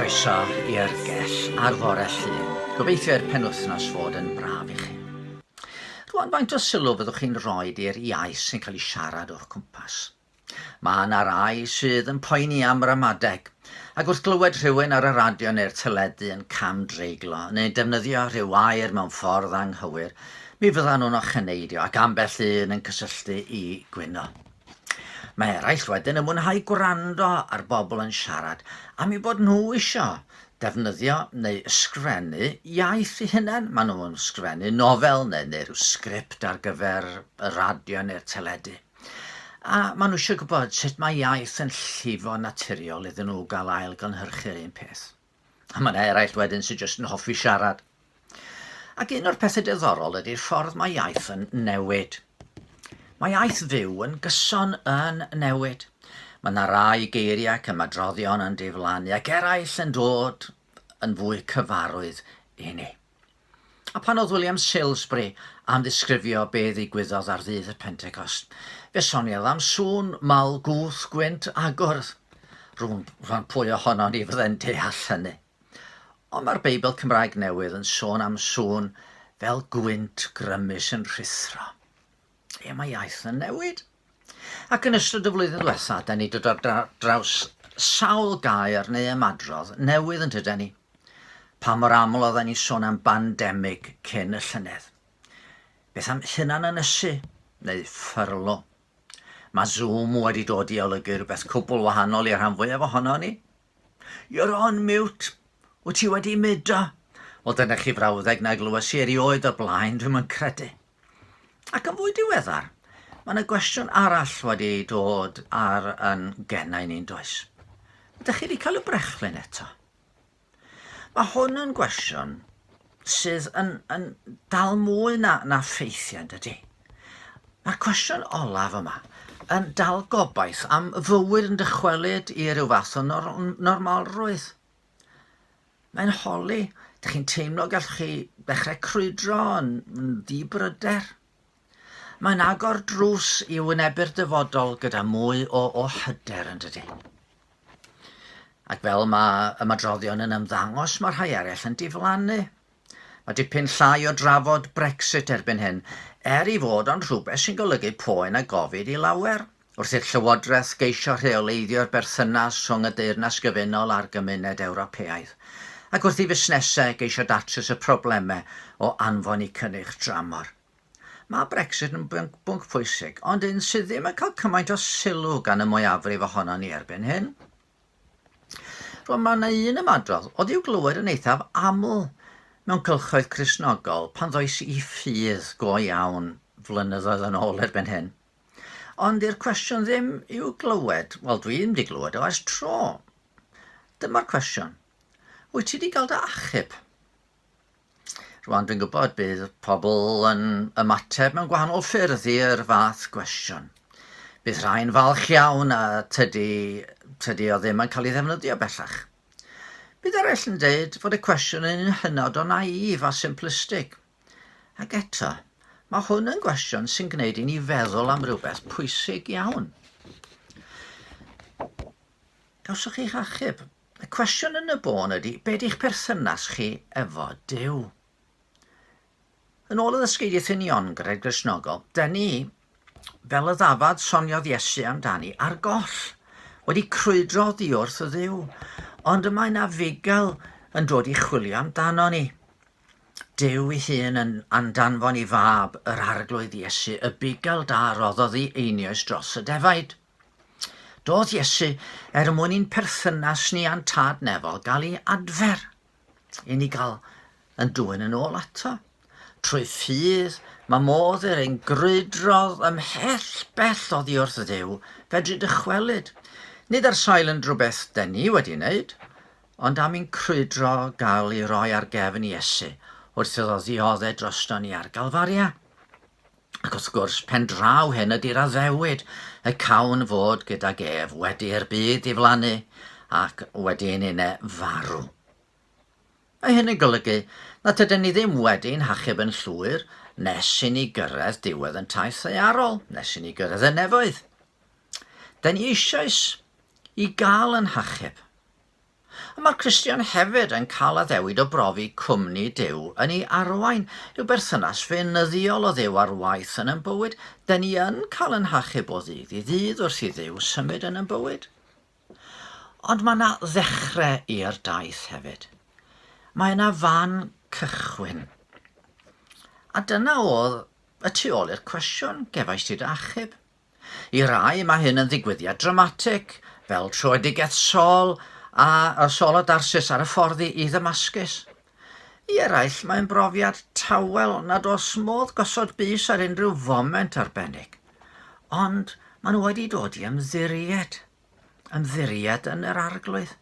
Croeso i'r Gell ar fore llun. Gobeithio'r penwythnos fod yn braf i chi. Rwan, faint o sylw fyddwch chi'n rhoi i'r iaith sy'n cael ei siarad o'ch cwmpas? Mae yna rai sydd yn poeni am ramadeg, ac wrth glywed rhywun ar y radio neu'r teledu yn camdreiglo neu defnyddio rhyw air mewn ffordd anghywir, mi fyddan nhw'n ocheneidio ac ambell un yn cysylltu i gwyno. Mae eraill wedyn yn mwynhau gwrando ar bobl yn siarad am ei bod nhw isio defnyddio neu ysgrifennu iaith eu hunain. Maen nhw'n ysgrifennu nofel neu rhyw sgript ar gyfer y radio neu'r teledu. A maen nhw eisiau gwybod sut mae iaith yn llifo naturiol iddyn nhw gael ail gynhyrchu'r un peth. A mae eraill wedyn sy'n jyst yn hoffi siarad. Ac un o'r pethau diddorol ydy'r ffordd mae iaith yn newid. Mae iaith fyw yn gyson yn newid. Mae yna rai geiriau ac ymadroddion yn diflannu ac eraill yn dod yn fwy cyfarwydd i ni. A pan oedd William Salisbury am ddisgrifio be ddigwyddodd ar ddydd y Pentecost, fe soniodd am sŵn mal gwth gwynt agwrdd. Rwan pwy ohono ni fydde'n deall hynny. Ond mae'r Beibl Cymraeg Newydd yn sôn am sŵn fel gwynt grymus yn rhithro. Mae iaith yn newid. Ac yn ystod y flwyddyn diwethaf, da ni dod ar draws sawl gair neu ymadrodd newydd yn dydyn ni. Pa mor aml oedden ni'n sôn am bandemig cyn y llynedd. Beth am hunan ynysu neu ffyrlo. Mae Zoom wedi dod i olygu rhywbeth cwbl wahanol i'r rhan fwyaf ohono ni. You're on mute. Wyt ti wedi mudo? Wel, dyna chi frawddeg na glywes i erioed o'r blaen, dwi'n yn credu. Ac yn fwy diweddar, mae yna gwestiwn arall wedi dod ar yn gennau ni'n does. Ydych chi wedi cael y brechlyn eto? Mae hwn yn gwestiwn sydd yn dal mwy na ffeithiau, dydy. Mae'r cwestiwn olaf yma yn dal gobaith am fywyd yn dychwelyd i ryw fath o normalrwydd. Mae'n holi, ydych chi'n teimlo gallwch chi ddechrau crwydro yn ddibryder. Mae'n agor drws i wynebu'r dyfodol gyda mwy o hyder yn dydy. Ac fel mae ymadroddion yn ymddangos, mae rhai eraill yn diflannu. Mae dipyn llai o drafod Brexit erbyn hyn, i fod ond rhywbeth sy'n golygu poen a gofid i lawer, wrth i'r Llywodraeth geisio rheolaiddio'r berthynas rhwng y Deyrnas Gyfunol a'r gymuned Ewropeaidd, ac wrth i fusnesau geisio datrys y problemau o anfon i cynnig dramor. Mae Brexit yn bwnc pwysig, ond un sydd ddim yn cael cymaint o sylw gan y mwyafrif ohono ni erbyn hyn. Rwan, mae yna un ymadrodd oedd i'w glywed yn eithaf aml mewn cylchoedd Cristnogol pan ddoes i ffydd go iawn flynyddoedd yn ôl erbyn hyn. Ond i'r cwestiwn ddim i'w glywed, wel, dwi ddim wedi glywed o ers tro. Dyma'r cwestiwn. Wyt ti wedi cael dy achub? Rwan, dwi'n gwybod bydd pobl yn ymateb mewn gwahanol ffyrdd i'r fath gwestiwn. Bydd rhai'n falch iawn a tydi o ddim yn cael ei ddefnyddio bellach. Bydd eraill yn dweud fod y cwestiwn yn hynod o naif a simplistig. Ac eto, mae hwn yn gwestiwn sy'n gwneud i ni feddwl am rhywbeth pwysig iawn. Gawswch chi'ch achub? Y cwestiwn yn y bôn ydy, be di'ch perthynas chi efo Duw? Yn ôl y ddysgeidiaeth union gyda'r Gristnogol, dyn ni, fel y ddafad soniodd Iesu amdani, ar goll, wedi crwydro oddi wrth y Dduw, ond mae yna fugel yn dod i chwilio amdano ni. Duw ei hun yn andanfon i fab yr arglwydd Iesu, y bugel da roddodd i einioes dros y defaid. Doedd Iesu mwyn i'n perthynas ni a'n tad nefol gael ei adfer, i ni gael yn dwyn yn ôl ato. Trwy ffydd, mae modd yr ein grwydrodd ymhell bell oddi wrth y Dduw fedru dychwelyd. Nid ar sail yn rhywbeth dyn ni wedi wneud, ond am ein crwydro gael ei roi ar gefn Iesu wrth iddo ddioddau drosto ni ar Galfaria. Ac wrth gwrs, pen draw hyn ydy'r addewid, y cawn fod gydag ef wedi'r byd diflannu ac wedi'n unau farw. Mae hyn yn golygu na dydyn ni ddim wedi'n hachub yn llwyr nes i ni gyrraedd diwedd yn taith ddaearol, nes i ni gyrraedd y nefoedd. Da ni eisoes i gael yn hachub. Mae'r Cristion hefyd yn cael addewid o brofi cwmni Duw yn ei arwain yw berthynas feunyddiol o Dduw ar waith yn ein bywyd. Da ni yn cael yn hachub o ddydd i ddydd wrth i Dduw symud yn ein bywyd. Ond mae yna ddechrau i'r daith hefyd. Mae yna fan cychwyn. A dyna oedd y tu ôl i'r cwestiwn gefais ti dy achub. I rai mae hyn yn ddigwyddiad dramatig, fel troedigaeth Saul a Saul o Darsus ar y ffordd i Ddamascus. I eraill mae'n brofiad tawel nad oes modd gosod bys ar unrhyw foment arbennig. Ond maen nhw wedi dod i ymddiried yn yr arglwydd.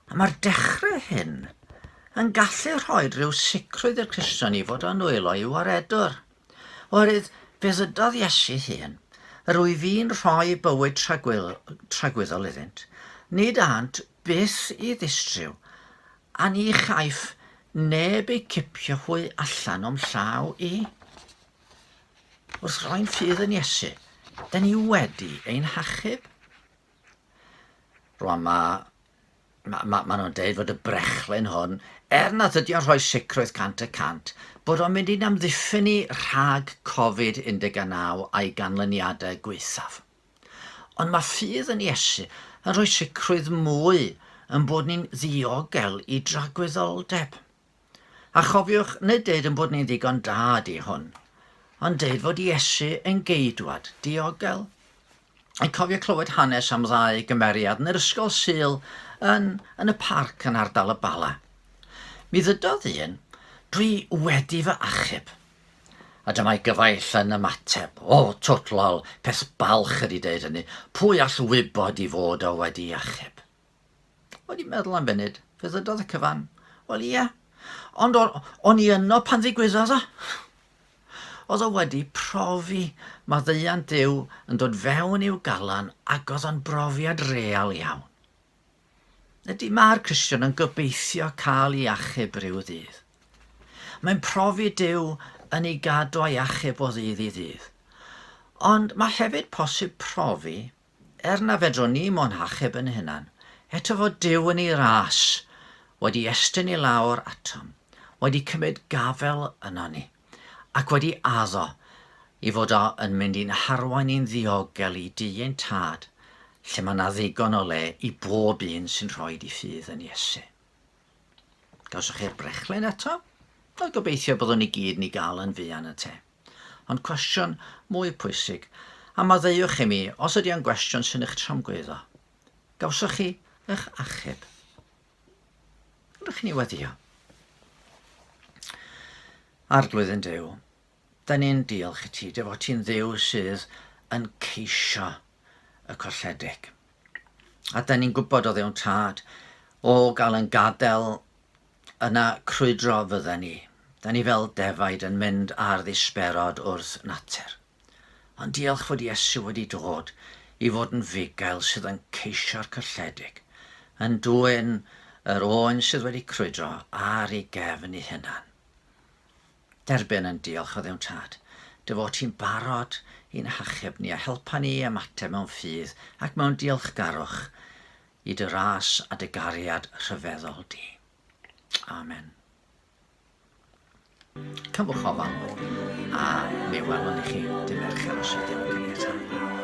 A mae'r dechrau hyn yn gallu rhoi rhyw sicrwydd i'r Cristion i fod yn wylo i'w waredwr. Oherwydd fe ddydodd Iesu hun, yr wyf fi'n rhoi bywyd tragwyddol iddynt, nid ant byth i ddistryw, a ni chaiff neb ei cipio hwy allan o'm llaw i. Wrth roi'n ffydd yn Iesu, da ni wedi ein hachub. Rwan ma nhw'n deud fod y brechlyn hwn, nad ydi o'n rhoi sicrwydd 100%, bod o'n mynd i'n amddiffyn ni rhag Covid-19 a'i ganlyniadau gweithaf. Ond mae ffydd yn Iesu yn rhoi sicrwydd mwy yn bod ni'n ddiogel i dragwyddoldeb. A chofiwch, nid deud yn bod ni'n ddigon da di hwn, ond deud fod Iesu yn geidwad diogel. Yn cofio clywed hanes am ddau gymeriad yn yr ysgol Sul yn y parc yn ardal y Bala. Mi ddydodd un, dwi wedi fy achub. A dyma'i gyfaill yn ymateb, twtlol, peth balch ydi deud hynny, pwy all wybod i fod o wedi achub? Wedi meddwl am funud, fe ddydodd y cyfan, wel ie, ond o'n i yno pan ddigwyddodd o. Oedd o wedi profi maddeuant Duw yn dod fewn i'w galan ac oedd o'n brofiad real iawn. Ydy mae'r Cristion yn gobeithio cael ei achub ryw ddydd. Mae'n profi Duw yn ei gadw ei achub o ddydd i ddydd. Ond mae hefyd posib profi, na fedrwn ni mo'n achub yn hynna'n, eto fod Duw yn ei ras, wedi estyn i lawr atom, wedi cymryd gafel yno ni, ac wedi addo i fod o yn mynd i'n harwain i'n ddiogel i dyn tad, lle mae yna ddigon o le i bob un sy'n rhoi i ffydd yn Iesu. Gawswch chi'r brechlyn eto? Oedd gobeithio byddwn ni gyd ni gael yn fuan y te. Ond cwestiwn mwy pwysig, a maddeuwch i mi os ydy o'n gwestiwn sy'n eich tramgwyddo. Gawswch chi eich achub. Rydych chi'n ei weddio. Arglwydd yn Duw, da ni'n diolch i ti, dy fod ti'n Dduw sydd yn ceisio y colledig. A da ni'n gwybod o Dduw'n tad o gael yn gadael yna crwydro fydden ni. Da ni fel defaid yn mynd ar ddisperod wrth natur. Ond diolch fod Iesu wedi dod i fod yn fugail sydd yn ceisio'r colledig, yn dwyn yr oen sydd wedi crwydro ar ei gefn ei hunan. Derbyn yn diolch o Dduw'n tad, dy fod ti'n barod i'n hachub ni a helpa ni ymateb mewn ffydd ac mewn diolchgarwch i dy ras a dy gariad rhyfeddol di. Amen. Cymwch ofal a mi welwn i chi dy mercher os ydym yn caniatau.